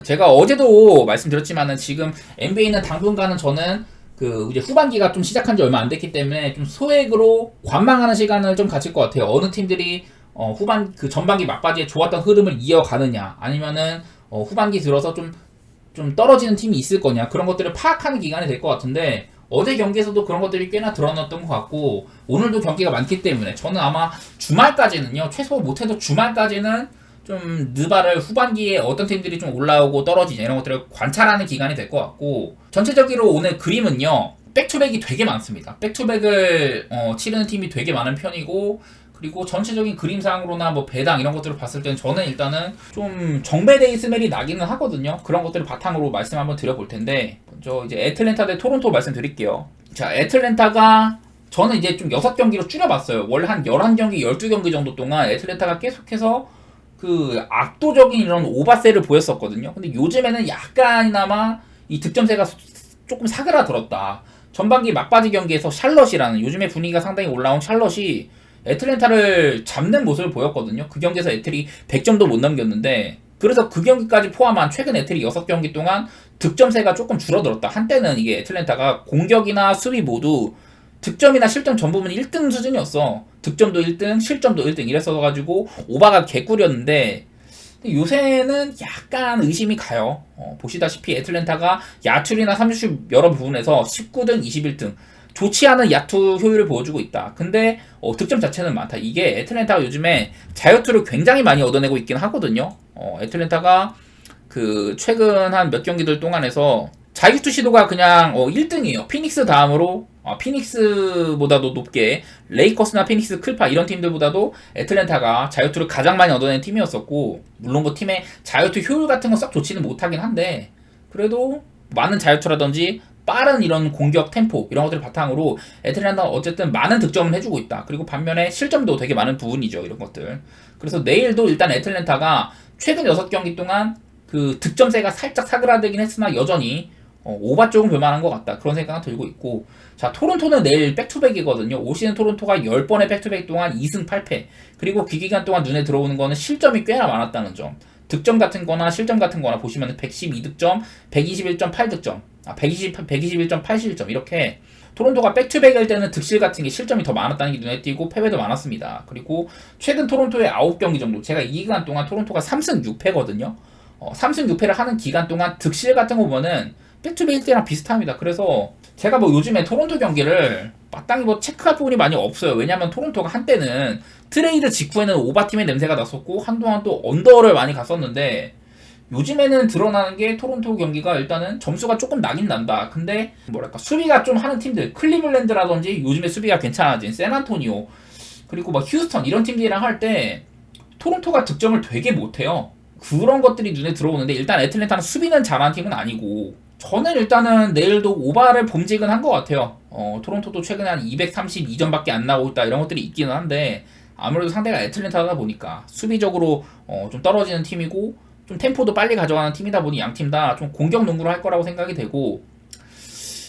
제가 어제도 말씀드렸지만은 지금 NBA는 당분간은 저는 그 이제 후반기가 좀 시작한 지 얼마 안 됐기 때문에 좀 소액으로 관망하는 시간을 좀 가질 것 같아요. 어느 팀들이 후반 그 전반기 막바지에 좋았던 흐름을 이어가느냐, 아니면은 후반기 들어서 좀 떨어지는 팀이 있을 거냐, 그런 것들을 파악하는 기간이 될 것 같은데, 어제 경기에서도 그런 것들이 꽤나 드러났던 것 같고, 오늘도 경기가 많기 때문에 저는 아마 주말까지는요, 최소 못해도 주말까지는 좀 느바를 후반기에 어떤 팀들이 좀 올라오고 떨어지냐 이런 것들을 관찰하는 기간이 될 것 같고, 전체적으로 오늘 그림은요, 백투백이 되게 많습니다. 백투백을 치르는 팀이 되게 많은 편이고, 그리고 전체적인 그림상으로나 뭐 배당 이런 것들을 봤을 때는 저는 일단은 좀 정배데이 스멜이 나기는 하거든요. 그런 것들을 바탕으로 말씀 한번 드려볼 텐데, 먼저 이제 애틀랜타 대 토론토 말씀드릴게요. 자, 애틀랜타가 저는 이제 좀 6경기로 줄여봤어요. 원래 한 11경기, 12경기 정도 동안 애틀랜타가 계속해서 그 압도적인 이런 오바세를 보였었거든요. 근데 요즘에는 약간이나마 이 득점세가 조금 사그라들었다. 전반기 막바지 경기에서 샬럿이라는, 요즘에 분위기가 상당히 올라온 샬럿이 애틀랜타를 잡는 모습을 보였거든요. 그 경기에서 애틀이 100점도 못 넘겼는데, 그래서 그 경기까지 포함한 최근 애틀이 6경기 동안 득점세가 조금 줄어들었다. 한때는 이게 애틀랜타가 공격이나 수비 모두 득점이나 실점 전 부분 1등 수준이었어. 득점도 1등, 실점도 1등 이랬어가지고 오바가 개꿀이었는데, 요새는 약간 의심이 가요. 보시다시피 애틀랜타가 야투리나 3슛 여러 부분에서 19등, 21등 좋지 않은 야투 효율을 보여주고 있다. 근데 득점 자체는 많다. 이게 애틀랜타가 요즘에 자유투를 굉장히 많이 얻어내고 있긴 하거든요. 애틀랜타가 그 최근 한 몇 경기들 동안에서 자유투 시도가 그냥 1등이에요. 피닉스 다음으로 피닉스보다도 높게 레이커스나 피닉스, 클파 이런 팀들보다도 애틀랜타가 자유투를 가장 많이 얻어낸 팀이었었고, 물론 그 팀의 자유투 효율 같은 건 썩 좋지는 못하긴 한데, 그래도 많은 자유투라든지 빠른 이런 공격 템포 이런 것들을 바탕으로 애틀랜타가 어쨌든 많은 득점을 해주고 있다. 그리고 반면에 실점도 되게 많은 부분이죠, 이런 것들. 그래서 내일도 일단 애틀랜타가 최근 6경기 동안 그 득점세가 살짝 사그라들긴 했으나 여전히 오바 쪽은 볼만한 것 같다, 그런 생각은 들고 있고. 자, 토론토는 내일 백투백이거든요. 올 시즌 토론토가 10번의 백투백 동안 2승 8패, 그리고 그 기간 동안 눈에 들어오는 거는 실점이 꽤나 많았다는 점. 득점 같은 거나 실점 같은 거나 보시면 112득점, 121.8득점, 121.8실점, 이렇게 토론토가 백투백일 때는 득실 같은 게 실점이 더 많았다는 게 눈에 띄고 패배도 많았습니다. 그리고 최근 토론토의 9경기 정도, 제가 이 기간 동안 토론토가 3승 6패거든요. 3승 6패를 하는 기간 동안 득실 같은 거 보면은 백투백일 때랑 비슷합니다. 그래서 제가 뭐 요즘에 토론토 경기를 마땅히 뭐 체크할 부분이 많이 없어요. 왜냐면 토론토가 한때는 트레이드 직후에는 오바팀의 냄새가 났었고, 한동안 또 언더를 많이 갔었는데, 요즘에는 드러나는 게 토론토 경기가 일단은 점수가 조금 나긴 난다. 근데 뭐랄까 수비가 좀 하는 팀들, 클리블랜드라든지 요즘에 수비가 괜찮아진 샌안토니오, 그리고 막 휴스턴 이런 팀들이랑 할 때 토론토가 득점을 되게 못해요. 그런 것들이 눈에 들어오는데, 일단 애틀랜타는 수비는 잘하는 팀은 아니고, 저는 일단은 내일도 오바를 봄직은 한 것 같아요. 토론토도 최근에 한 232점밖에 안 나오고 있다 이런 것들이 있기는 한데, 아무래도 상대가 애틀랜타다 보니까 수비적으로 좀 떨어지는 팀이고, 좀 템포도 빨리 가져가는 팀이다 보니 양 팀 다 좀 공격 농구를 할 거라고 생각이 되고,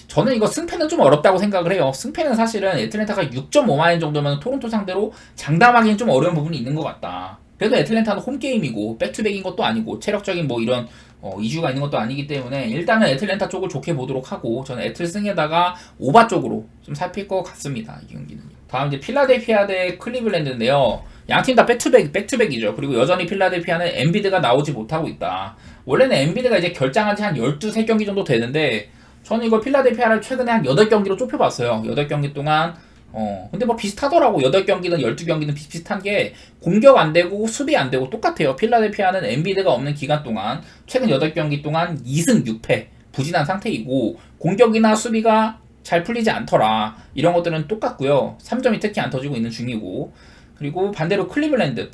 저는 이거 승패는 좀 어렵다고 생각을 해요. 승패는 사실은 애틀랜타가 6.5마인 정도면 토론토 상대로 장담하기는 좀 어려운 부분이 있는 것 같다. 그래도 애틀랜타는 홈게임이고 백투백인 것도 아니고 체력적인 뭐 이런 이슈가 있는 것도 아니기 때문에 일단은 애틀랜타 쪽을 좋게 보도록 하고, 저는 애틀승에다가 오바 쪽으로 좀 살필 것 같습니다, 이 경기는. 다음 이제 필라델피아 대 클리블랜드인데요. 양팀 다 백투백이죠. 그리고 여전히 필라델피아는 엔비드가 나오지 못하고 있다. 원래는 엔비드가 이제 결장한 지 한 12~3경기 정도 되는데, 저는 이거 필라델피아를 최근에 한 8경기로 좁혀봤어요. 8경기 동안 근데 뭐 비슷하더라고. 8경기든 12경기든 비슷한 게 공격 안 되고 수비 안 되고 똑같아요. 필라델피아는 엔비드가 없는 기간 동안 최근 8경기 동안 2승 6패 부진한 상태이고, 공격이나 수비가 잘 풀리지 않더라. 이런 것들은 똑같고요. 3점이 특히 안 터지고 있는 중이고, 그리고 반대로 클리블랜드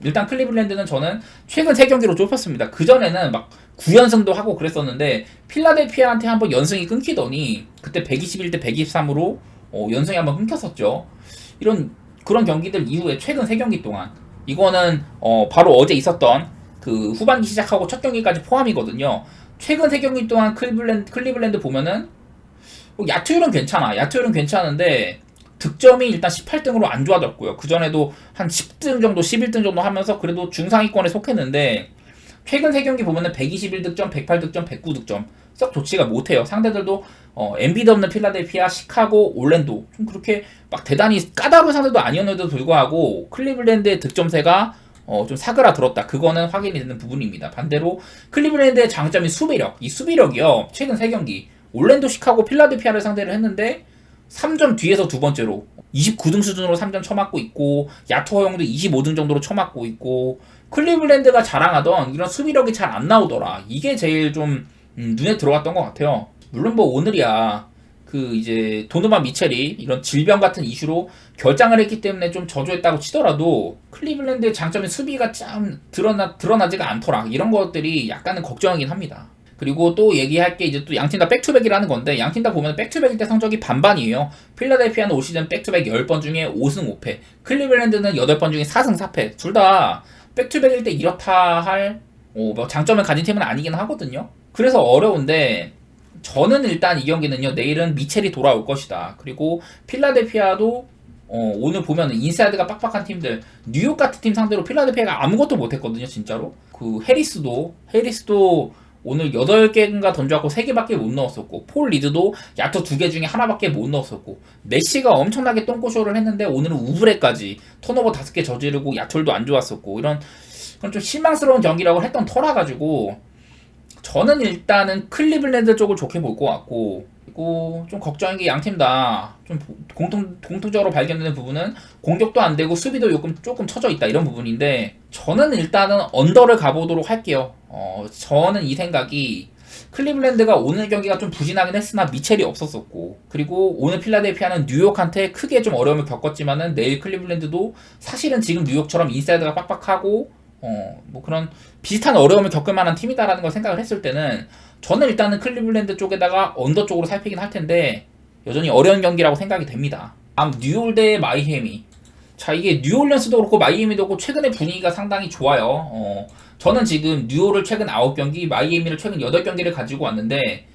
일단 클리블랜드는 저는 최근 3경기로 좁혔습니다. 그전에는 막 9연승도 하고 그랬었는데, 필라델피아한테 한번 연승이 끊기더니 그때 121대 123으로 연승이 한번 끊겼었죠. 그런 경기들 이후에 최근 3경기 동안, 이거는 바로 어제 있었던 그 후반기 시작하고 첫 경기까지 포함이거든요. 최근 3경기 동안 클리블랜드 보면은 야투율은 괜찮아. 야투율은 괜찮은데 득점이 일단 18등으로 안 좋아졌고요. 그전에도 한 10등 정도, 11등 정도 하면서 그래도 중상위권에 속했는데, 최근 3경기 보면은 121득점, 108득점, 109득점 썩 좋지가 못해요. 상대들도 엔비드 없는 필라델피아, 시카고, 올랜도 좀 그렇게 막 대단히 까다로운 상대도 아니었는데도 불구하고 클리블랜드의 득점세가 좀 사그라들었다. 그거는 확인이 되는 부분입니다. 반대로 클리블랜드의 장점이 수비력. 이 수비력이요. 최근 3경기 올랜도, 시카고, 필라델피아를 상대를 했는데 3점 뒤에서 두 번째로 29등 수준으로 3점 쳐맞고 있고 야투 허용도 25등 정도로 쳐맞고 있고 클리블랜드가 자랑하던 이런 수비력이 잘 안 나오더라. 이게 제일 좀 눈에 들어왔던 것 같아요. 물론 뭐 오늘이야 그 이제 도노반 미첼이 이런 질병 같은 이슈로 결장을 했기 때문에 좀 저조했다고 치더라도 클리블랜드의 장점인 수비가 참 드러나지가 않더라. 이런 것들이 약간은 걱정이긴 합니다. 그리고 또 얘기할 게 이제 또 양팀 다 백투백이라는 건데 양팀 다 보면 백투백일 때 성적이 반반이에요. 필라델피아는 올 시즌 백투백 10번 중에 5승 5패, 클리블랜드는 8번 중에 4승 4패. 둘 다 백투백일 때 이렇다 할 뭐 장점을 가진 팀은 아니긴 하거든요. 그래서 어려운데 저는 일단 이 경기는요, 내일은 미첼이 돌아올 것이다. 그리고 필라델피아도 오늘 보면 인사이드가 빡빡한 팀들, 뉴욕 같은 팀 상대로 필라델피아가 아무것도 못했거든요, 진짜로. 그 해리스도 오늘 8개인가 던져갖고 3개밖에 못 넣었었고, 폴 리드도 야투 2개 중에 하나밖에 못 넣었었고, 내시가 엄청나게 똥꼬쇼를 했는데 오늘은 우브레까지 턴오버 5개 저지르고 야투도 안 좋았었고, 이런 그건 좀 실망스러운 경기라고 했던 터라가지고 저는 일단은 클리블랜드 쪽을 좋게 볼 것 같고, 그리고 좀 걱정인 게 양팀 다 좀 공통적으로 발견되는 부분은 공격도 안 되고 수비도 조금 처져 있다 이런 부분인데, 저는 일단은 언더를 가보도록 할게요. 저는 이 생각이 클리블랜드가 오늘 경기가 좀 부진하긴 했으나 미첼이 없었었고, 그리고 오늘 필라델피아는 뉴욕한테 크게 좀 어려움을 겪었지만은 내일 클리블랜드도 사실은 지금 뉴욕처럼 인사이드가 빡빡하고 뭐 그런 비슷한 어려움을 겪을 만한 팀이다라는 걸 생각을 했을 때는 저는 일단은 클리블랜드 쪽에다가 언더 쪽으로 살피긴 할 텐데 여전히 어려운 경기라고 생각이 됩니다. 다음 뉴올 대 마이애미. 자, 이게 뉴올리언스도 그렇고 마이애미도 그렇고 최근의 분위기가 상당히 좋아요. 저는 지금 뉴올을 최근 9경기, 마이애미를 최근 8경기를 가지고 왔는데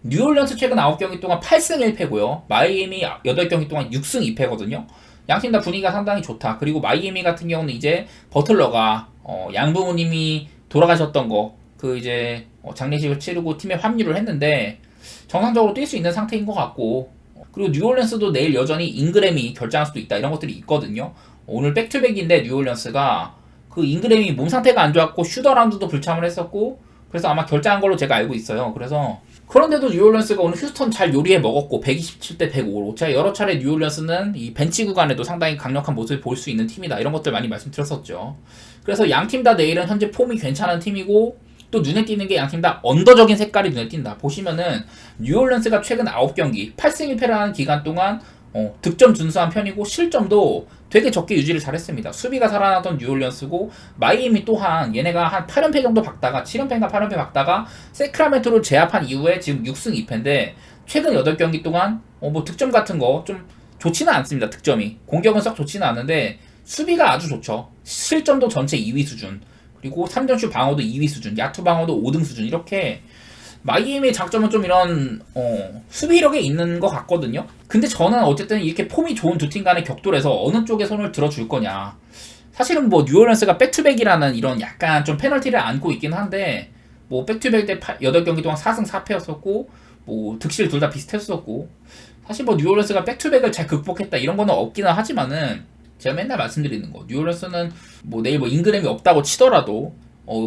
뉴올리언스 최근 9경기 동안 8승 1패고요. 마이애미 8경기 동안 6승 2패거든요. 양팀 다 분위기가 상당히 좋다. 그리고 마이애미 같은 경우는 이제 버틀러가 양부모님이 돌아가셨던 거 그 이제 장례식을 치르고 팀에 합류를 했는데 정상적으로 뛸 수 있는 상태인 것 같고, 그리고 뉴올리언스도 내일 여전히 잉그램이 결장할 수도 있다 이런 것들이 있거든요. 오늘 백투백인데 뉴올리언스가 그 잉그램이 몸 상태가 안 좋았고 슈더라운드도 불참을 했었고 그래서 아마 결장한 걸로 제가 알고 있어요. 그래서 그런데도 뉴올리언스가 오늘 휴스턴 잘 요리해 먹었고 127대 105로 제가 여러 차례 뉴올리언스는 이 벤치 구간에도 상당히 강력한 모습을 볼 수 있는 팀이다 이런 것들 많이 말씀드렸었죠. 그래서 양팀 다 내일은 현재 폼이 괜찮은 팀이고, 또 눈에 띄는 게 양팀 다 언더적인 색깔이 눈에 띈다. 보시면은 뉴올리언스가 최근 9경기 8승 1패를 하는 기간 동안 득점 준수한 편이고 실점도 되게 적게 유지를 잘했습니다. 수비가 살아나던 뉴올리언스고, 마이애미 또한 얘네가 한 8연패 정도 박다가 7연패인가 8연패 박다가 세크라멘토를 제압한 이후에 지금 6승 2패인데 최근 8경기 동안 뭐 득점 같은 거 좀 좋지는 않습니다. 득점이 공격은 썩 좋지는 않은데 수비가 아주 좋죠. 실점도 전체 2위 수준, 그리고 3점슛 방어도 2위 수준, 야투 방어도 5등 수준. 이렇게 마이애미의 장점은 좀 이런 수비력에 있는 것 같거든요. 근데 저는 어쨌든 이렇게 폼이 좋은 두 팀 간의 격돌에서 어느 쪽에 손을 들어줄 거냐. 사실은 뭐 뉴올리언스가 백투백이라는 이런 약간 좀 페널티를 안고 있긴 한데, 뭐 백투백 때 8경기 동안 4승 4패였었고 뭐 득실 둘 다 비슷했었고, 사실 뭐 뉴올리언스가 백투백을 잘 극복했다 이런 거는 없기는 하지만은 제가 맨날 말씀드리는 거, 뉴올리언스는 뭐 내일 뭐 잉그램이 없다고 치더라도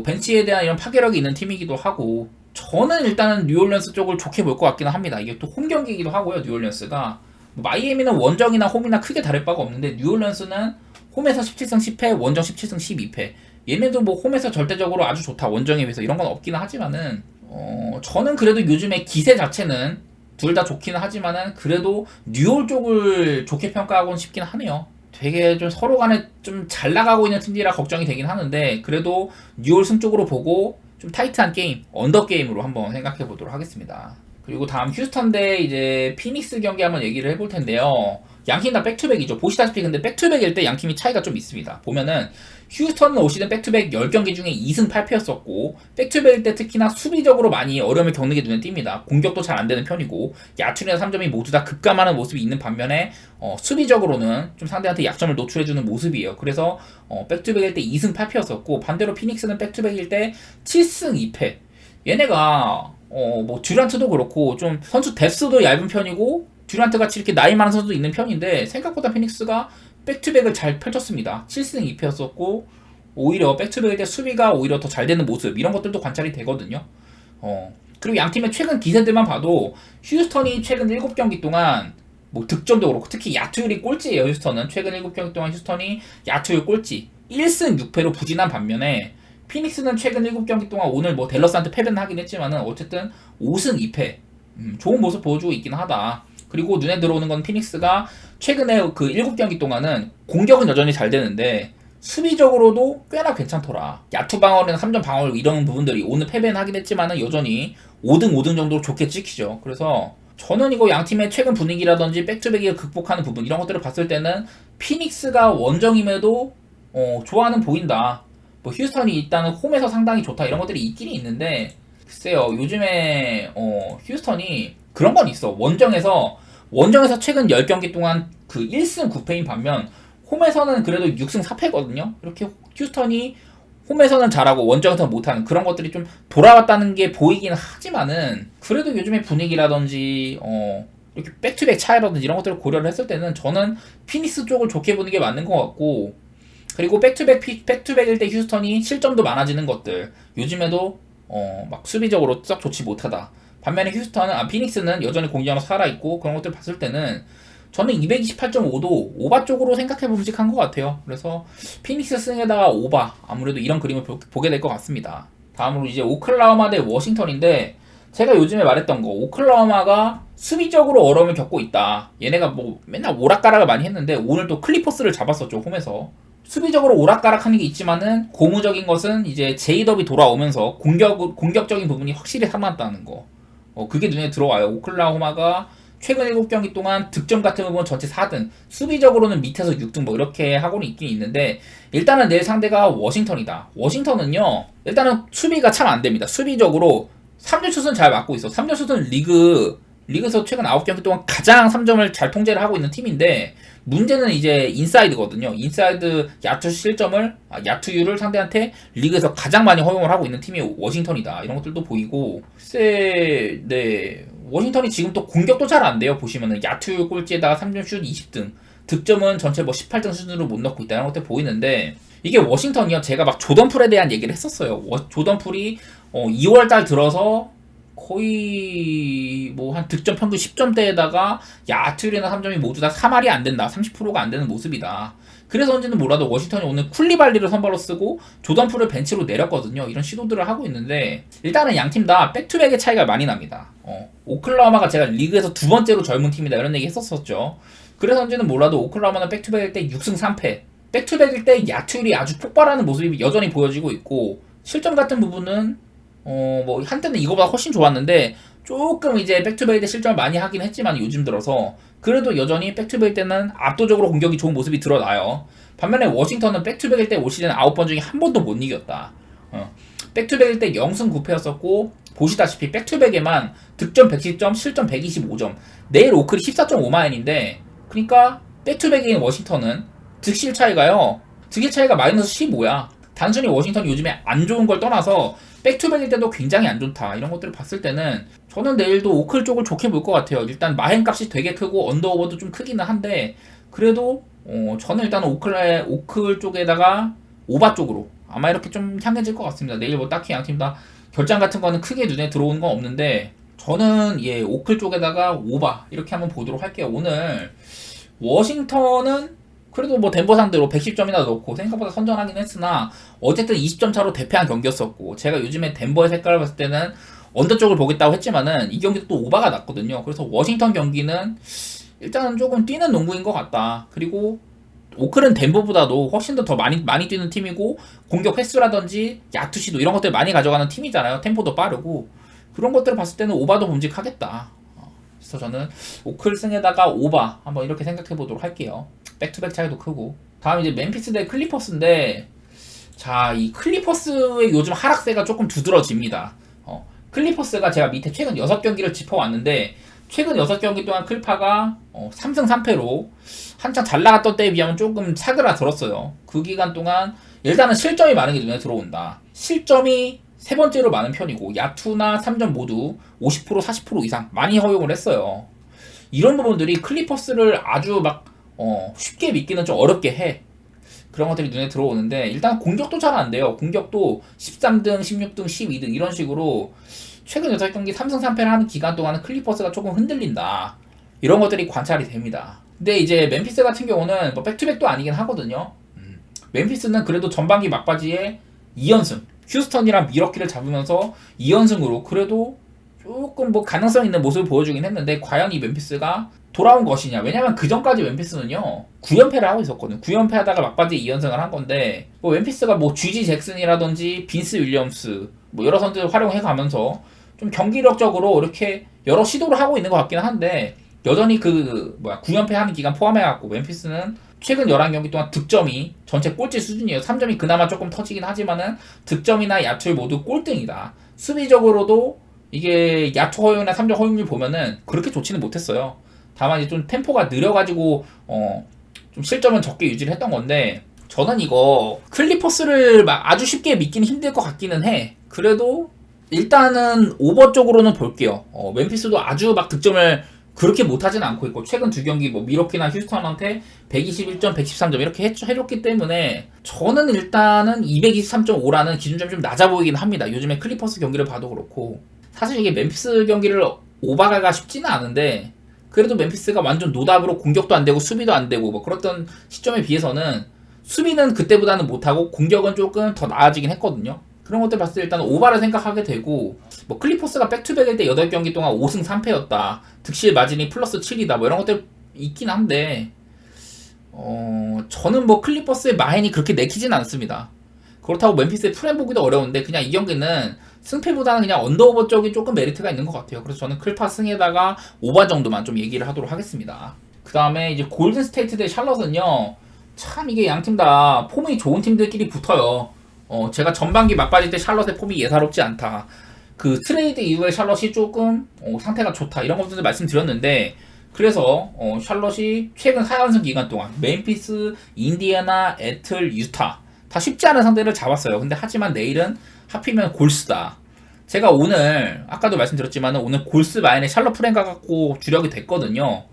벤치에 대한 이런 파괴력이 있는 팀이기도 하고, 저는 일단은 뉴올리언스 쪽을 좋게 볼 것 같기는 합니다. 이게 또 홈 경기이기도 하고요. 뉴올리언스가 마이애미는 원정이나 홈이나 크게 다를 바가 없는데 뉴올리언스는 홈에서 17승 10패, 원정 17승 12패. 얘네도 뭐 홈에서 절대적으로 아주 좋다 원정에 비해서 이런 건 없기는 하지만은 저는 그래도 요즘에 기세 자체는 둘 다 좋기는 하지만은 그래도 뉴올 쪽을 좋게 평가하고는 싶긴 하네요. 되게 좀 서로 간에 좀 잘 나가고 있는 팀들이라 걱정이 되긴 하는데 그래도 뉴올 승 쪽으로 보고 좀 타이트한 게임, 언더 게임으로 한번 생각해 보도록 하겠습니다. 그리고 다음 휴스턴 대 이제 피닉스 경기 한번 얘기를 해볼 텐데요. 양팀 다 백투백이죠. 보시다시피 근데 백투백일 때 양팀이 차이가 좀 있습니다. 보면은 휴스턴은 올 시즌 백투백 10경기 중에 2승 8패였었고 백투백일 때 특히나 수비적으로 많이 어려움을 겪는 게 눈에 띕니다. 공격도 잘 안 되는 편이고 야투나 3점이 모두 다 급감하는 모습이 있는 반면에 수비적으로는 좀 상대한테 약점을 노출해주는 모습이에요. 그래서 백투백일 때 2승 8패였었고 반대로 피닉스는 백투백일 때 7승 2패. 얘네가 뭐 듀란트도 그렇고 좀 선수 뎁스도 얇은 편이고 듀란트 같이 이렇게 나이 많은 선수도 있는 편인데 생각보다 피닉스가 백투백을 잘 펼쳤습니다. 7승 2패였었고 오히려 백투백일 때 수비가 오히려 더 잘 되는 모습 이런 것들도 관찰이 되거든요. 그리고 양팀의 최근 기세들만 봐도 휴스턴이 최근 7경기 동안 뭐 득점도 그렇고 특히 야투율이 꼴찌예요. 휴스턴은 최근 7경기 동안 휴스턴이 야투율 꼴찌 1승 6패로 부진한 반면에 피닉스는 최근 7경기 동안 오늘 뭐 댈러스한테 패배는 하긴 했지만은 어쨌든 5승 2패 좋은 모습 보여주고 있긴 하다. 그리고 눈에 들어오는 건 피닉스가 최근에 그 7경기 동안은 공격은 여전히 잘 되는데 수비적으로도 꽤나 괜찮더라. 야투 방어나 3점 방어 이런 부분들이 오늘 패배는 하긴 했지만은 여전히 5등 5등 정도로 좋게 찍히죠. 그래서 저는 이거 양팀의 최근 분위기라든지 백투백이 극복하는 부분 이런 것들을 봤을 때는 피닉스가 원정임에도 좋아하는 보인다. 뭐 휴스턴이 일단은 홈에서 상당히 좋다 이런 것들이 있긴 있는데 글쎄요 요즘에 휴스턴이 그런 건 있어. 원정에서 최근 10경기 동안 그 1승 9패인 반면 홈에서는 그래도 6승 4패거든요. 이렇게 휴스턴이 홈에서는 잘하고 원정에서는 못하는 그런 것들이 좀 돌아왔다는 게 보이긴 하지만은 그래도 요즘의 분위기라든지 이렇게 백투백 차이라든지 이런 것들을 고려를 했을 때는 저는 피닉스 쪽을 좋게 보는 게 맞는 것 같고 그리고 백투백일 때 휴스턴이 실점도 많아지는 것들 요즘에도 막 수비적으로 썩 좋지 못하다. 반면에 피닉스는 여전히 공격으로 살아있고 그런 것들 봤을 때는 저는 228.5도 오바 쪽으로 생각해 봄직한 것 같아요. 그래서 피닉스 승에다가 오바 아무래도 이런 그림을 보게 될 것 같습니다. 다음으로 이제 오클라호마 대 워싱턴인데 제가 요즘에 말했던 거 오클라호마가 수비적으로 어려움을 겪고 있다. 얘네가 뭐 맨날 오락가락을 많이 했는데 오늘 또 클리퍼스를 잡았었죠 홈에서. 수비적으로 오락가락하는 게 있지만은 고무적인 것은 이제 제이덥이 돌아오면서 공격적인 부분이 확실히 살아났다는 거. 그게 눈에 들어와요. 오클라호마가 최근 7경기 동안 득점 같은 부분 전체 4등, 수비적으로는 밑에서 6등 뭐 이렇게 하고는 있긴 있는데 일단은 내일 상대가 워싱턴이다. 워싱턴은요. 일단은 수비가 참 안 됩니다. 수비적으로 3점 슛은 잘 맞고 있어. 3점 슛은 리그에서 최근 9경기 동안 가장 3점을 잘 통제를 하고 있는 팀인데 문제는 이제 인사이드거든요. 인사이드 야투율을 상대한테 리그에서 가장 많이 허용을 하고 있는 팀이 워싱턴이다. 이런 것들도 보이고 글쎄 네 워싱턴이 지금 또 공격도 잘 안 돼요. 보시면은 야투율 꼴찌에다가 3점 슛 20등 득점은 전체 뭐 18등 수준으로 못 넣고 있다. 이런 것들 보이는데 이게 워싱턴이요. 제가 막 조던풀에 대한 얘기를 했었어요. 조던풀이 2월달 들어서 거의 뭐 한 득점 평균 10점대에다가 야투율이나 3점이 모두 다 3할이 안 된다. 30%가 안 되는 모습이다. 그래서인지는 몰라도 워싱턴이 오늘 쿨리발리를 선발로 쓰고 조던풀을 벤치로 내렸거든요. 이런 시도들을 하고 있는데 일단은 양팀 다 백투백의 차이가 많이 납니다. 오클라호마가 제가 리그에서 두 번째로 젊은 팀이다 이런 얘기 했었었죠. 그래서인지는 몰라도 오클라호마는 백투백일 때 6승 3패 백투백일 때 야투율이 아주 폭발하는 모습이 여전히 보여지고 있고 실점 같은 부분은 뭐 한때는 이거보다 훨씬 좋았는데 조금 이제 백투백일 때 실점을 많이 하긴 했지만 요즘 들어서 그래도 여전히 백투백일 때는 압도적으로 공격이 좋은 모습이 드러나요. 반면에 워싱턴은 백투백일 때 올 시즌 9번 중에 한 번도 못 이겼다. 백투백일 때 0승 9패였었고 보시다시피 백투백에만 득점 110점, 실점 125점 내일 오클이 14.5마인인데 그러니까 백투백인 워싱턴은 득실 차이가요. 득실 차이가 마이너스 15야. 단순히 워싱턴이 요즘에 안 좋은 걸 떠나서 백투백일 때도 굉장히 안 좋다. 이런 것들을 봤을 때는 저는 내일도 오클 쪽을 좋게 볼 것 같아요. 일단 마행값이 되게 크고 언더오버도 좀 크기는 한데 그래도 저는 일단 오클 쪽에다가 오바 쪽으로 아마 이렇게 좀 향해질 것 같습니다. 내일 뭐 딱히 양팀 다 결장 같은 거는 크게 눈에 들어오는 건 없는데 저는 오클 쪽에다가 오바 이렇게 한번 보도록 할게요. 오늘 워싱턴은 그래도 뭐 덴버 상대로 110점이나 넣고 생각보다 선전하긴 했으나 어쨌든 20점 차로 대패한 경기였었고 제가 요즘에 덴버의 색깔을 봤을 때는 언더 쪽을 보겠다고 했지만은 이 경기도 또 오바가 났거든요. 그래서 워싱턴 경기는 일단은 조금 뛰는 농구인 것 같다. 그리고 오클은 덴버보다도 훨씬 더 많이 뛰는 팀이고 공격 횟수라든지 야투 시도 이런 것들 많이 가져가는 팀이잖아요. 템포도 빠르고 그런 것들을 봤을 때는 오바도 봄직하겠다. 그래서 저는 오클슨에다가 오바 한번 이렇게 생각해 보도록 할게요. 백투백 차이도 크고. 다음 이제 멤피스 대 클리퍼스인데, 자, 이 클리퍼스의 요즘 하락세가 조금 두드러집니다. 클리퍼스가 제가 밑에 최근 6경기를 짚어왔는데, 최근 6경기 동안 클파가 3승 3패로 한창 잘 나갔던 때에 비하면 조금 차그라들었어요. 그 기간 동안 일단은 실점이 많은 게 눈에 들어온다. 실점이 세 번째로 많은 편이고, 야투나 3점 모두 50% 40% 이상 많이 허용을 했어요. 이런 부분들이 클리퍼스를 아주 막 쉽게 믿기는 좀 어렵게 해. 그런 것들이 눈에 들어오는데, 일단 공격도 잘 안 돼요. 공격도 13등, 16등, 12등 이런 식으로 최근 6경기 3승 3패를 하는 기간 동안은 클리퍼스가 조금 흔들린다. 이런 것들이 관찰이 됩니다. 근데 이제 멤피스 같은 경우는 뭐 백투백도 아니긴 하거든요. 멤피스는 그래도 전반기 막바지에 2연승, 휴스턴이랑 미러키를 잡으면서 2연승으로 그래도 조금 뭐 가능성 있는 모습을 보여주긴 했는데, 과연 이 멤피스가 돌아온 것이냐. 왜냐면 그 전까지 멤피스는요 9연패를 하고 있었거든요. 9연패 하다가 막바지에 2연승을 한 건데, 뭐 멤피스가 뭐 GG 잭슨이라든지 빈스 윌리엄스 뭐 여러 선수들 활용해 가면서 좀 경기력적으로 이렇게 여러 시도를 하고 있는 것 같기는 한데, 여전히 9연패 하는 기간 포함해갖고 멤피스는 최근 11경기 동안 득점이 전체 꼴찌 수준이에요. 3점이 그나마 조금 터지긴 하지만은 득점이나 야투 모두 꼴등이다. 수비적으로도 이게 야투 허용이나 3점 허용률 보면은 그렇게 좋지는 못했어요. 다만 이제 좀 템포가 느려가지고 좀 실점은 적게 유지를 했던 건데, 저는 이거 클리퍼스를 막 아주 쉽게 믿기는 힘들 것 같기는 해. 그래도 일단은 오버 쪽으로는 볼게요. 멤피스도 아주 막 득점을 그렇게 못하진 않고 있고, 최근 2경기 뭐 미러키나 휴스턴한테 121점, 113점 이렇게 해줬기 때문에 저는 일단은 223.5라는 기준점이 좀 낮아 보이긴 합니다. 요즘에 클리퍼스 경기를 봐도 그렇고. 사실 이게 멤피스 경기를 오버가가 쉽지는 않은데, 그래도 멤피스가 완전 노답으로 공격도 안 되고 수비도 안 되고 뭐 그랬던 시점에 비해서는 수비는 그때보다는 못하고 공격은 조금 더 나아지긴 했거든요. 그런 것들 봤을 때 일단 오바를 생각하게 되고, 뭐 클리퍼스가 백투백일 때 8경기 동안 5승 3패였다. 득실 마진이 플러스 7이다. 뭐 이런 것들 있긴 한데, 저는 뭐 클리퍼스의 마인이 그렇게 내키진 않습니다. 그렇다고 멤피스의 프레임 보기도 어려운데, 그냥 이 경기는 승패보다는 그냥 언더오버 쪽이 조금 메리트가 있는 것 같아요. 그래서 저는 클파 승에다가 오바 정도만 좀 얘기를 하도록 하겠습니다. 그 다음에 이제 골든 스테이트 대 샬럿은요, 참 이게 양팀 다 폼이 좋은 팀들끼리 붙어요. 제가 전반기 막바지 때 샬럿의 폼이 예사롭지 않다. 그 트레이드 이후에 샬럿이 조금 상태가 좋다. 이런 것들을 말씀드렸는데, 그래서 샬럿이 최근 4연승 기간 동안 멤피스, 인디애나, 애틀, 유타 다 쉽지 않은 상대를 잡았어요. 근데 하지만 내일은 하필이면 골스다. 제가 오늘 아까도 말씀드렸지만 오늘 골스 마인에 샬럿 프렌가 갖고 주력이 됐거든요.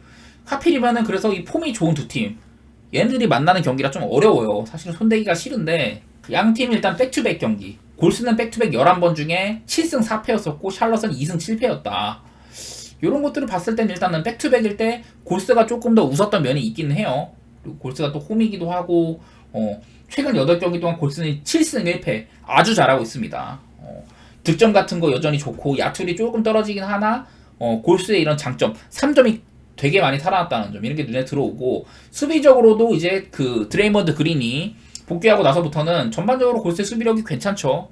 하필이면은 그래서 이 폼이 좋은 두 팀, 얘네들이 만나는 경기가 좀 어려워요. 사실은 손대기가 싫은데, 양팀 일단 백투백 경기, 골스는 백투백 11번 중에 7승 4패였었고 샬럿은 2승 7패였다. 이런 것들을 봤을 때는 일단은 백투백일 때 골스가 조금 더 웃었던 면이 있기는 해요. 그리고 골스가 또 홈이기도 하고, 최근 8경기 동안 골스는 7승 1패 아주 잘하고 있습니다. 득점 같은 거 여전히 좋고, 야투리 조금 떨어지긴 하나 골스의 이런 장점 3점이 되게 많이 살아났다는 점, 이런 게 눈에 들어오고, 수비적으로도 이제 그 드레이먼드 그린이 복귀하고 나서부터는 전반적으로 골스의 수비력이 괜찮죠.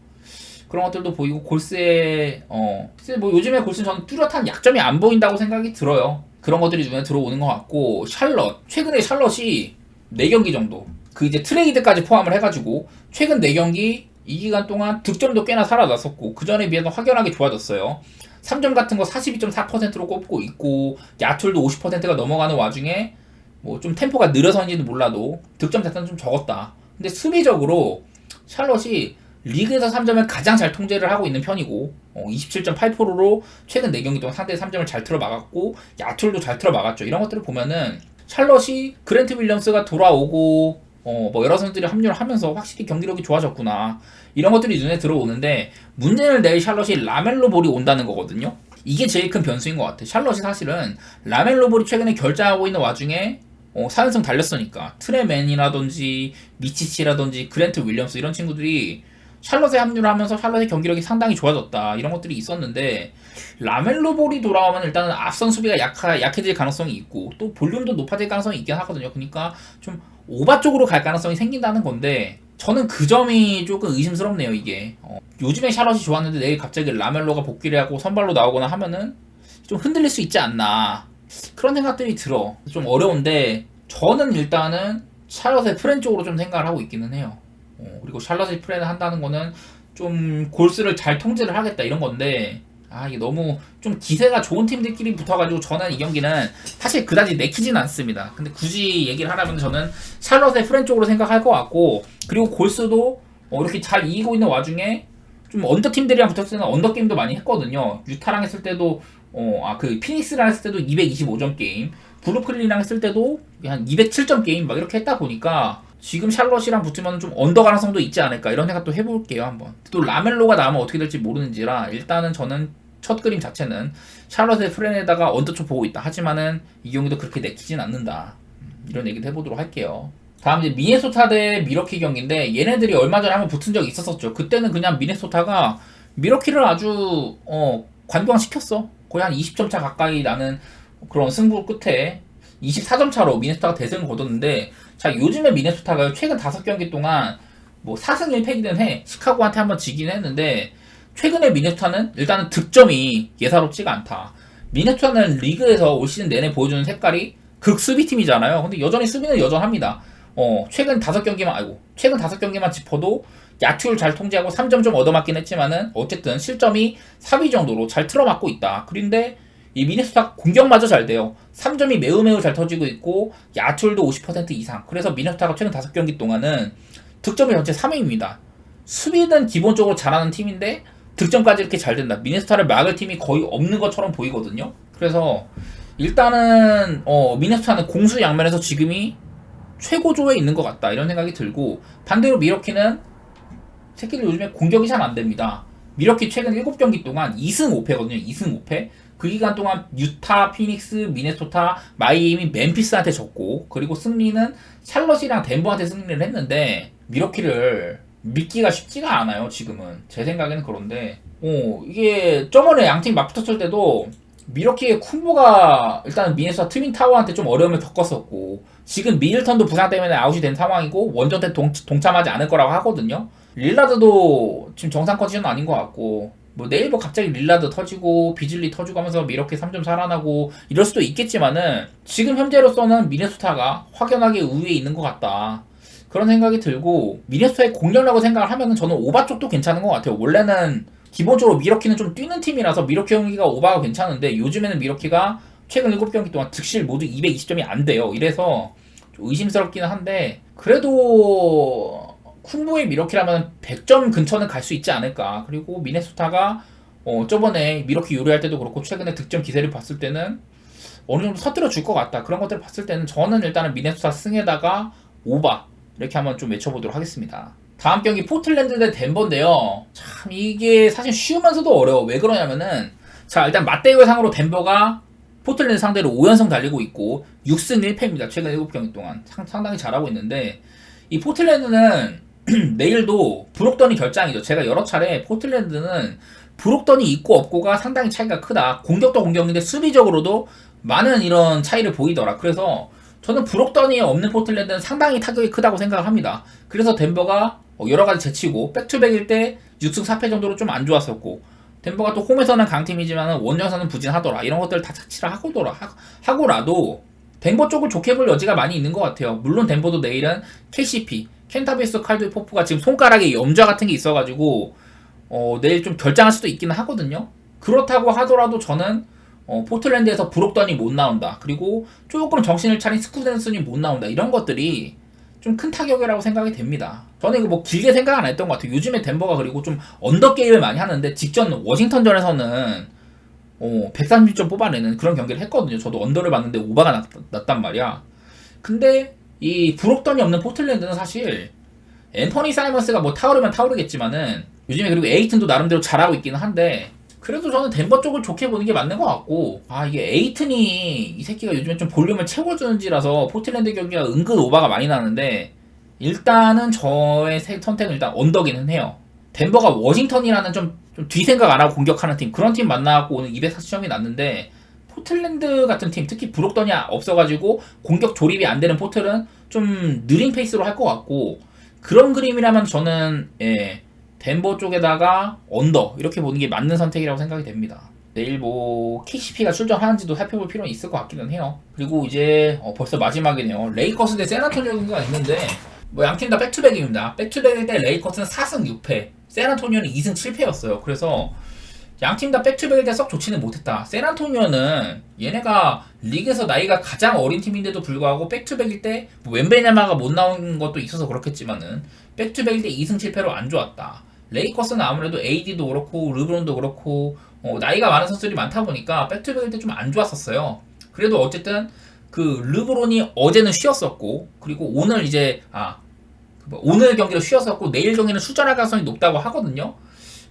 그런 것들도 보이고, 골스의 뭐 요즘에 골스는 저는 뚜렷한 약점이 안 보인다고 생각이 들어요. 그런 것들이 눈에 들어오는 것 같고, 샬럿 최근에 샬럿이 4경기 정도, 그 이제 트레이드까지 포함을 해가지고 최근 4경기 이 기간 동안 득점도 꽤나 살아났었고, 그 전에 비해서 확연하게 좋아졌어요. 3점 같은 거 42.4%로 꼽고 있고, 야툴도 50%가 넘어가는 와중에 뭐 좀 템포가 느려서인지는 몰라도 득점 자체는 좀 적었다. 근데 수비적으로 샬럿이 리그에서 3점을 가장 잘 통제를 하고 있는 편이고, 27.8%로 최근 4경기 동안 상대의 3점을 잘 틀어 막았고, 야툴도 잘 틀어 막았죠. 이런 것들을 보면은 샬럿이 그랜트 윌리엄스가 돌아오고 뭐 여러 선수들이 합류를 하면서 확실히 경기력이 좋아졌구나, 이런 것들이 눈에 들어오는데, 문제는 내일 샬럿이 라멜로 볼이 온다는 거거든요. 이게 제일 큰 변수인 것 같아. 샬럿이 사실은 라멜로 볼이 최근에 결장하고 있는 와중에 4연승 달렸으니까 트레맨이라든지 미치치라든지 그랜트 윌리엄스 이런 친구들이 샬럿에 합류를 하면서 샬럿의 경기력이 상당히 좋아졌다, 이런 것들이 있었는데, 라멜로 볼이 돌아오면 일단은 앞선 수비가 약해질 가능성이 있고, 또 볼륨도 높아질 가능성이 있긴 하거든요. 그러니까 좀 오바 쪽으로 갈 가능성이 생긴다는 건데, 저는 그 점이 조금 의심스럽네요. 이게 요즘에 샬럿이 좋았는데 내일 갑자기 라멜로가 복귀를 하고 선발로 나오거나 하면은 좀 흔들릴 수 있지 않나 그런 생각들이 들어. 좀 어려운데 저는 일단은 샬럿의 프렌 쪽으로 좀 생각을 하고 있기는 해요. 그리고 샬럿의 프렌을 한다는 거는 좀 골스를 잘 통제를 하겠다 이런 건데 이게 너무 좀 기세가 좋은 팀들끼리 붙어가지고 저는 이 경기는 사실 그다지 내키진 않습니다. 근데 굳이 얘기를 하라면 저는 샬럿의 프렌 쪽으로 생각할 것 같고, 그리고 골스도 이렇게 잘 이기고 있는 와중에 좀 언더 팀들이랑 붙었을 때는 언더 게임도 많이 했거든요. 유타랑 했을 때도 그 피닉스랑 했을 때도 225점 게임, 브루클린이랑 했을 때도 한 207점 게임 막 이렇게 했다 보니까 지금 샬럿이랑 붙으면 좀 언더 가능성도 있지 않을까 이런 생각도 해볼게요. 한번 또 라멜로가 나오면 어떻게 될지 모르는지라 일단은 저는 첫 그림 자체는 샬럿의 프렌에다가 언더 쪽 보고 있다. 하지만은 이 경기도 그렇게 내키진 않는다. 이런 얘기도 해보도록 할게요. 다음 이제 미네소타 대 미러키 경기인데, 얘네들이 얼마 전에 한번 붙은 적이 있었었죠. 그때는 그냥 미네소타가 미러키를 아주 관광시켰어. 거의 한 20점 차 가까이 나는 그런 승부 끝에 24점 차로 미네소타가 대승을 거뒀는데, 자 요즘에 미네소타가 최근 5경기 동안 뭐 4승 1패이긴 해. 시카고한테 한번 지긴 했는데 최근에 미네소타는 일단은 득점이 예사롭지가 않다. 미네소타는 리그에서 올 시즌 내내 보여주는 색깔이 극수비팀이잖아요. 근데 여전히 수비는 여전합니다. 최근 5경기만 짚어도 야투를 잘 통제하고 3점 좀 얻어맞긴 했지만은 어쨌든 실점이 4위 정도로 잘 틀어맞고 있다. 그런데 이 미네소타 공격마저 잘 돼요. 3점이 매우 잘 터지고 있고 야투율도 50% 이상. 그래서 미네소타가 최근 5경기 동안은 득점이 전체 3위입니다. 수비는 기본적으로 잘하는 팀인데 득점까지 이렇게 잘 된다. 미네소타를 막을 팀이 거의 없는 것처럼 보이거든요. 그래서 일단은 미네소타는 공수 양면에서 지금이 최고조에 있는 것 같다 이런 생각이 들고, 반대로 미러키는 새끼들 요즘에 공격이 잘 안됩니다. 미러키 최근 7경기 동안 2승 5패거든요. 2승 5패. 그 기간 동안 유타, 피닉스, 미네소타, 마이애미, 멤피스한테 졌고, 그리고 승리는 샬럿이랑 덴버한테 승리를 했는데 미러키를 믿기가 쉽지가 않아요. 지금은 제 생각에는. 그런데 이게 저번에 양팀 맞붙었을 때도 미러키의 쿤보가 일단 미네소타 트윈 타워한테 좀 어려움을 겪었었고, 지금 미들턴도 부상 때문에 아웃이 된 상황이고 원정 때 동참하지 않을 거라고 하거든요. 릴라드도 지금 정상 컨디션은 아닌 것 같고, 뭐 네이버 갑자기 릴라드 터지고 비즐리 터지고 하면서 미러키 3점 살아나고 이럴 수도 있겠지만은 지금 현재로서는 미네소타가 확연하게 우위에 있는 것 같다 그런 생각이 들고, 미네소타의 공격이라고 생각을 하면은 저는 오바 쪽도 괜찮은 것 같아요. 원래는 기본적으로 미러키는 좀 뛰는 팀이라서 미러키 경기가 오바가 괜찮은데, 요즘에는 미러키가 최근 7경기 동안 득실 모두 220점이 안 돼요. 이래서 좀 의심스럽기는 한데, 그래도 쿤보의 미러키라면 100점 근처는 갈 수 있지 않을까. 그리고 미네소타가 저번에 미러키 요리할 때도 그렇고 최근에 득점 기세를 봤을 때는 어느 정도 서툴러 줄 것 같다. 그런 것들을 봤을 때는 저는 일단은 미네소타 승에다가 오바 이렇게 한번 좀 외쳐보도록 하겠습니다. 다음 경기 포틀랜드 대 덴버인데요. 참 이게 사실 쉬우면서도 어려워. 왜 그러냐면은, 자 일단 맞대결 상으로 덴버가 포틀랜드 상대로 5연승 달리고 있고 6승 1패입니다. 최근 7경기 동안 상당히 잘하고 있는데, 이 포틀랜드는 내일도 브록던이 결장이죠. 제가 여러 차례 포틀랜드는 브록던이 있고 없고가 상당히 차이가 크다. 공격도 공격인데 수비적으로도 많은 이런 차이를 보이더라. 그래서 저는 브록던이 없는 포틀랜드는 상당히 타격이 크다고 생각을 합니다. 그래서 덴버가 여러가지 제치고 백투백일 때 6승 4패 정도로 좀 안 좋았었고, 덴버가 또 홈에서는 강팀이지만 원정에서는 부진하더라. 이런 것들을 다 차치를 하고라도 덴버 쪽을 좋게 볼 여지가 많이 있는 것 같아요. 물론 덴버도 내일은 KCP, 켄타비스 칼드웨 포프가 지금 손가락에 염좌 같은 게 있어가지고 내일 좀 결장할 수도 있기는 하거든요. 그렇다고 하더라도 저는 포틀랜드에서 브록던이 못 나온다, 그리고 조금 정신을 차린 스쿠덴슨이 못 나온다, 이런 것들이 좀 큰 타격이라고 생각이 됩니다. 저는 이거 뭐 길게 생각 안 했던 것 같아요. 요즘에 덴버가 그리고 좀 언더 게임을 많이 하는데, 직전 워싱턴전에서는 130점 뽑아내는 그런 경기를 했거든요. 저도 언더를 봤는데 오바가 났단 말이야. 근데 이 브록던이 없는 포틀랜드는 사실 앤토니 사이먼스가 뭐 타오르면 타오르겠지만은 요즘에, 그리고 에이튼도 나름대로 잘하고 있기는 한데, 그래도 저는 덴버 쪽을 좋게 보는 게 맞는 것 같고, 이게 에이튼이 이 새끼가 요즘에 좀 볼륨을 채워주는지라서 포틀랜드 경기가 은근 오바가 많이 나는데, 일단은 저의 선택은 일단 언더기는 해요. 덴버가 워싱턴이라는 좀 뒤생각 안 하고 공격하는 팀, 그런 팀 만나갖고 오늘 240점이 났는데, 포틀랜드 같은 팀, 특히 브록던이 없어가지고 공격 조립이 안 되는 포틀은 좀 느린 페이스로 할 것 같고, 그런 그림이라면 저는 덴버 쪽에다가 언더 이렇게 보는 게 맞는 선택이라고 생각이 됩니다. 내일 뭐 KCP가 출전하는지도 살펴볼 필요는 있을 것 같기는 해요. 그리고 이제 벌써 마지막이네요. 레이커스 대 샌안토니오 경기가 있는데 뭐 양팀 다 백투백입니다. 백투백일 때 레이커스는 4승 6패, 샌안토니오는 2승 7패였어요. 그래서 양팀 다 백투백일 때 썩 좋지는 못했다. 샌안토니오는 얘네가 리그에서 나이가 가장 어린 팀인데도 불구하고 백투백일 때뭐 웬베냐마가 못 나온 것도 있어서 그렇겠지만은 백투백일 때 2승 7패로 안 좋았다. 레이커스는 아무래도 AD도 그렇고 르브론도 그렇고 나이가 많은 선수들이 많다 보니까 백투백일 때 좀 안 좋았었어요. 그래도 어쨌든 그 르브론이 어제는 쉬었었고, 그리고 오늘 이제 오늘 경기를 쉬었었고 내일 경기는 출전할 가능성이 높다고 하거든요.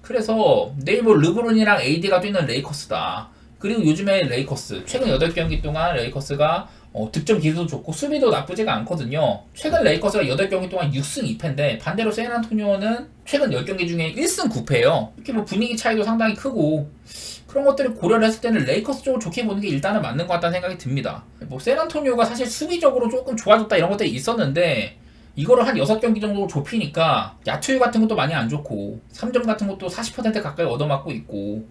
그래서 내일 뭐 르브론이랑 AD가 뛰는 레이커스다. 그리고 요즘에 레이커스 최근 8경기 동안 레이커스가 득점 기술도 좋고 수비도 나쁘지가 않거든요. 최근 레이커스가 8경기 동안 6승 2패인데 반대로 샌안토니오는 최근 10경기 중에 1승 9패예요. 이렇게 뭐 분위기 차이도 상당히 크고 그런 것들을 고려를 했을 때는 레이커스 쪽을 좋게 보는 게 일단은 맞는 것 같다는 생각이 듭니다. 뭐 샌안토니오가 사실 수비적으로 조금 좋아졌다 이런 것들이 있었는데 이거를 한 6경기 정도 좁히니까 야투율 같은 것도 많이 안 좋고 3점 같은 것도 40% 가까이 얻어맞고 있고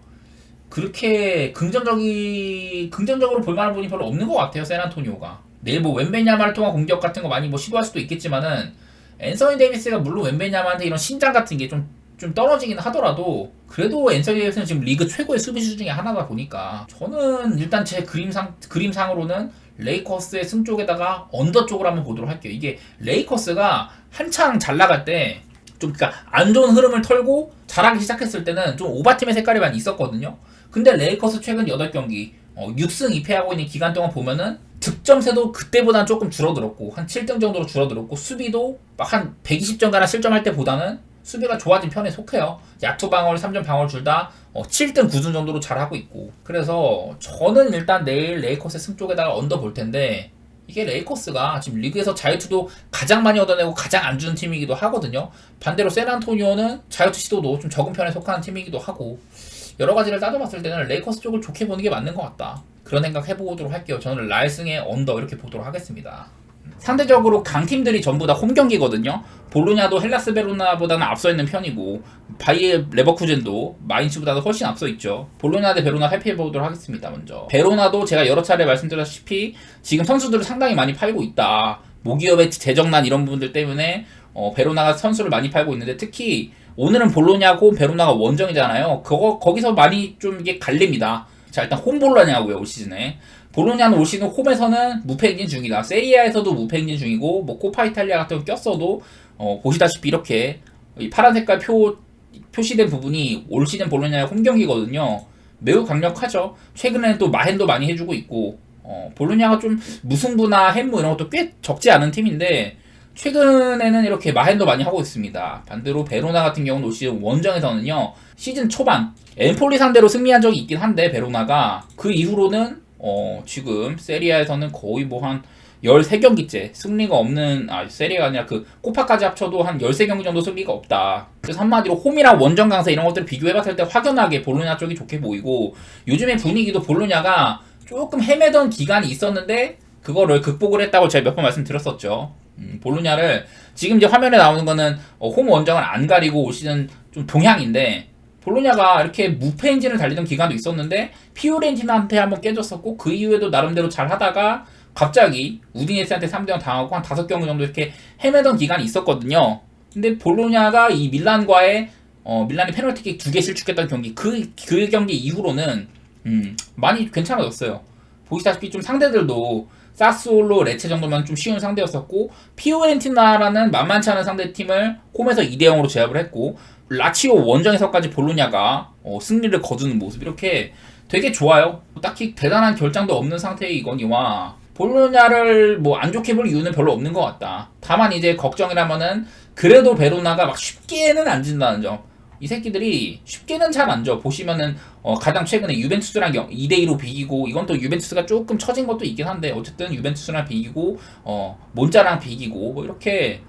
그렇게 긍정적으로 볼만한 부분이 별로 없는 것 같아요. 샌안토니오가 내일 뭐 웬베냐마를 통한 공격 같은 거 많이 뭐 시도할 수도 있겠지만은 앤서니 데이비스가 물론 웬베냐마한테 이런 신장 같은 게 좀 떨어지긴 하더라도 그래도 앤서니 데이비스는 지금 리그 최고의 수비수 중에 하나다 보니까 저는 일단 제 그림상으로는 레이커스의 승 쪽에다가 언더 쪽으로 한번 보도록 할게요. 이게 레이커스가 한창 잘 나갈 때 좀 그러니까 안 좋은 흐름을 털고 잘하기 시작했을 때는 좀 오바팀의 색깔이 많이 있었거든요. 근데 레이커스 최근 8경기 6승 2패하고 있는 기간 동안 보면은 득점세도 그때보다는 조금 줄어들었고 한 7등 정도로 줄어들었고 수비도 막 한 120점 가나 실점할 때보다는 수비가 좋아진 편에 속해요. 야투 방어를 3점 방어를 둘 다 7등 9등 정도로 잘하고 있고 그래서 저는 일단 내일 레이커스의 승 쪽에다가 언더 볼 텐데 이게 레이커스가 지금 리그에서 자유투도 가장 많이 얻어내고 가장 안 주는 팀이기도 하거든요. 반대로 샌안토니오는 자유투 시도도 좀 적은 편에 속하는 팀이기도 하고 여러 가지를 따져봤을 때는 레이커스 쪽을 좋게 보는 게 맞는 것 같다. 그런 생각 해보도록 할게요. 저는 라이승의 언더 이렇게 보도록 하겠습니다. 상대적으로 강팀들이 전부 다 홈 경기거든요. 볼로냐도 헬라스 베로나보다는 앞서 있는 편이고 바이에 레버쿠젠도 마인츠보다도 훨씬 앞서 있죠. 볼로냐 대 베로나 살펴보도록 하겠습니다. 먼저 베로나도 제가 여러 차례 말씀드렸다시피 지금 선수들을 상당히 많이 팔고 있다. 모기업의 재정난 이런 부분들 때문에 베로나가 선수를 많이 팔고 있는데 특히 오늘은 볼로냐고 베로나가 원정이잖아요. 거기서 많이 좀 이게 갈립니다. 자, 일단 홈 볼로냐고요, 올 시즌에. 볼로냐는 올 시즌 홈에서는 무패 행진 중이다. 세리아에서도 무패 행진 중이고 뭐 코파 이탈리아 같은 거 꼈어도 보시다시피 이렇게 이 파란 색깔 표시된 부분이 올 시즌 볼로냐의 홈 경기거든요. 매우 강력하죠. 최근에는 또 마헨도 많이 해주고 있고 볼로냐가 좀 무승부나 햄무 이런 것도 꽤 적지 않은 팀인데 최근에는 이렇게 마헨도 많이 하고 있습니다. 반대로 베로나 같은 경우는 올 시즌 원정에서는요 시즌 초반 엠폴리 상대로 승리한 적이 있긴 한데 베로나가 그 이후로는 지금 세리아에서는 거의 뭐 한 13경기째 승리가 없는 세리아가 아니라 그 코파까지 합쳐도 한 13경기 정도 승리가 없다. 그래서 한마디로 홈이랑 원정 강세 이런 것들을 비교해봤을 때 확연하게 볼로냐 쪽이 좋게 보이고 요즘의 분위기도 볼로냐가 조금 헤매던 기간이 있었는데 그거를 극복을 했다고 제가 몇 번 말씀드렸었죠. 볼로냐를 지금 이제 화면에 나오는 거는 홈 원정을 안 가리고 올 시즌 좀 동향인데 볼로냐가 이렇게 무패 행진을 달리던 기간도 있었는데 피오렌티나한테 한번 깨졌었고 그 이후에도 나름대로 잘 하다가 갑자기 우디네스한테 3대0 당하고 한 5경기 정도 이렇게 헤매던 기간이 있었거든요. 근데 볼로냐가 이 밀란과의 밀란이 페널티킥 2개 실축했던 경기 그 경기 이후로는 많이 괜찮아졌어요. 보시다시피 좀 상대들도 사스올로 레체 정도면 좀 쉬운 상대였었고 피오렌티나라는 만만치 않은 상대팀을 홈에서 2대0으로 제압을 했고 라치오 원정에서까지 볼로냐가 승리를 거두는 모습 이렇게 되게 좋아요. 딱히 대단한 결장도 없는 상태이거니와 볼로냐를 뭐 안 좋게 볼 이유는 별로 없는 것 같다. 다만 이제 걱정이라면은 그래도 베로나가 막 쉽게는 안 진다는 점. 이 새끼들이 쉽게는 잘 안 져. 보시면은 가장 최근에 유벤투스랑 2대2로 비기고 이건 또 유벤투스가 조금 처진 것도 있긴 한데 어쨌든 유벤투스랑 비기고 몬자랑 비기고 뭐 이렇게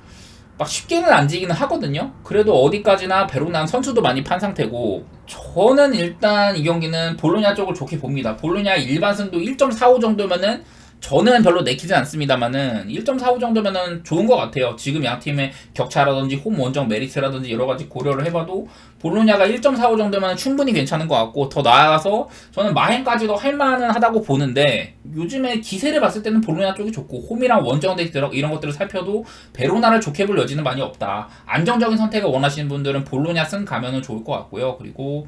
막 쉽게는 안 지기는 하거든요. 그래도 어디까지나 베로나는 선수도 많이 판 상태고 저는 일단 이 경기는 볼로냐 쪽을 좋게 봅니다. 볼로냐 일반 승도 1.45 정도면은 저는 별로 내키진 않습니다만은 1.45 정도면은 좋은 것 같아요. 지금 양 팀의 격차라든지 홈 원정 메리트라든지 여러 가지 고려를 해봐도 볼로냐가 1.45 정도면 충분히 괜찮은 것 같고, 더 나아가서 저는 마헨까지도 할만은 하다고 보는데, 요즘에 기세를 봤을 때는 볼로냐 쪽이 좋고, 홈이랑 원정 데이트 이런 것들을 살펴도 베로나를 좋게 볼 여지는 많이 없다. 안정적인 선택을 원하시는 분들은 볼로냐 승 가면은 좋을 것 같고요. 그리고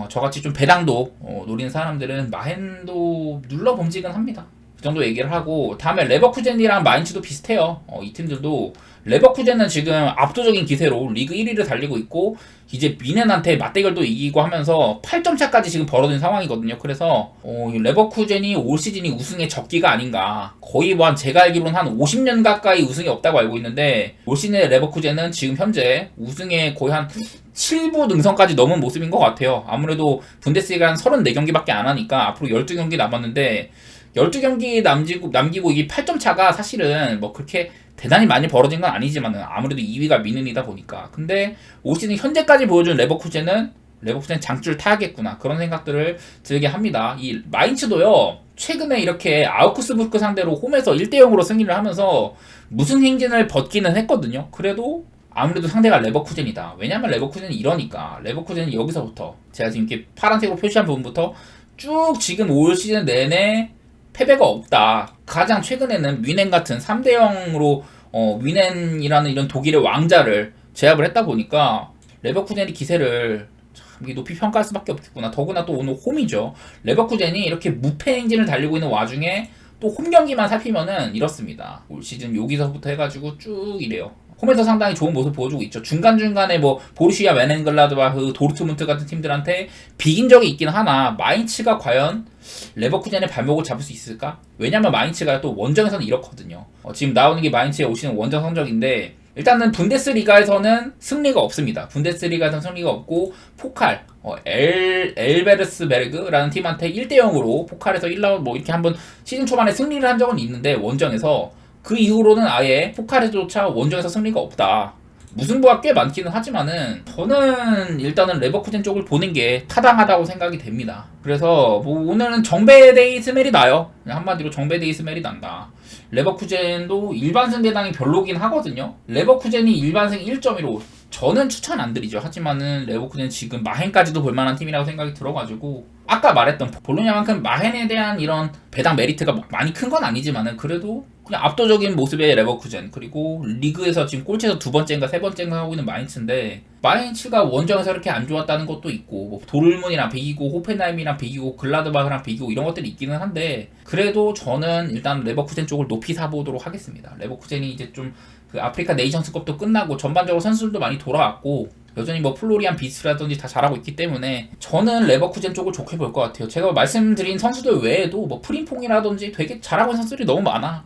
저같이 좀 배당도 노리는 사람들은 마헨도 눌러봄직은 합니다. 그 정도 얘기를 하고, 다음에 레버쿠젠이랑 마인츠도 비슷해요. 이 팀들도 레버쿠젠은 지금 압도적인 기세로 리그 1위를 달리고 있고, 이제 미넨한테 맞대결도 이기고 하면서 8점 차까지 지금 벌어진 상황이거든요. 그래서 레버쿠젠이 올 시즌이 우승의 적기가 아닌가. 거의 뭐 제가 알기로는 한 50년 가까이 우승이 없다고 알고 있는데, 올 시즌의 레버쿠젠은 지금 현재 우승에 거의 한 7부 능선까지 넘은 모습인 것 같아요. 아무래도 분데스리가 한 34경기밖에 안 하니까 앞으로 12경기 남았는데, 12경기 남기고 이게 8점 차가 사실은 뭐 그렇게 대단히 많이 벌어진 건 아니지만은 아무래도 2위가 미넨이다 보니까. 근데 올 시즌 현재까지 보여준 레버쿠젠은 장줄 타야겠구나, 그런 생각들을 들게 합니다. 이 마인츠도요, 최근에 이렇게 아우크스부르크 상대로 홈에서 1대0으로 승리를 하면서 무슨 행진을 벗기는 했거든요. 그래도 아무래도 상대가 레버쿠젠이다. 왜냐면 레버쿠젠이 이러니까. 레버쿠젠이 여기서부터, 제가 지금 이렇게 파란색으로 표시한 부분부터 쭉 지금 올 시즌 내내 패배가 없다. 가장 최근에는 뮌헨 같은 3대0으로 뮌헨이라는 이런 독일의 왕자를 제압을 했다 보니까 레버쿠젠이 기세를 참 높이 평가할 수밖에 없겠구나. 더구나 또 오늘 홈이죠. 레버쿠젠이 이렇게 무패 행진을 달리고 있는 와중에 또 홈 경기만 살피면은 이렇습니다. 올 시즌 여기서부터 해가지고 쭉 이래요. 홈에서 상당히 좋은 모습 보여주고 있죠. 중간중간에 뭐 보루시아 멘헨글라드바흐, 도르트문트 같은 팀들한테 비긴 적이 있긴 하나, 마인츠가 과연 레버쿠젠의 발목을 잡을 수 있을까? 왜냐면 마인츠가 또 원정에서는 이렇거든요. 지금 나오는 게 마인츠의 올 시즌 원정 성적인데, 일단은 분데스리가에서는 승리가 없습니다. 분데스리가에서는 승리가 없고, 포칼 엘베르스베르그라는 팀한테 1대0으로 포칼에서 1라운드 뭐 이렇게 한번 시즌 초반에 승리를 한 적은 있는데, 원정에서 그 이후로는 아예 포칼에조차 원정에서 승리가 없다. 무승부가 꽤 많기는 하지만은 저는 일단은 레버쿠젠 쪽을 보는 게 타당하다고 생각이 됩니다. 그래서 뭐 오늘은 정배데이 스멜이 나요. 그냥 한마디로 정배데이 스멜이 난다. 레버쿠젠도 일반승 배당이 별로긴 하거든요. 레버쿠젠이 일반승 1.15, 저는 추천 안 드리죠. 하지만은 레버쿠젠 지금 마헨까지도 볼만한 팀이라고 생각이 들어가지고, 아까 말했던 볼로냐만큼 마헨에 대한 이런 배당 메리트가 많이 큰 건 아니지만은 그래도 그냥 압도적인 모습의 레버쿠젠, 그리고 리그에서 지금 꼴찌에서 2번째인가 3번째인가 하고 있는 마인츠인데, 마인츠가 원정에서 이렇게 안 좋았다는 것도 있고, 뭐 도르문이랑 비기고 호펜하임이랑 비기고 글라드바흐랑 비기고 이런 것들이 있기는 한데, 그래도 저는 일단 레버쿠젠 쪽을 높이 사보도록 하겠습니다. 레버쿠젠이 이제 좀 그 아프리카 네이션스컵도 끝나고 전반적으로 선수들도 많이 돌아왔고, 여전히 뭐 플로리안 비스라든지 다 잘하고 있기 때문에 저는 레버쿠젠 쪽을 좋게 볼 것 같아요. 제가 말씀드린 선수들 외에도 뭐 프림퐁이라든지 되게 잘하고 있는 선수들이 너무 많아.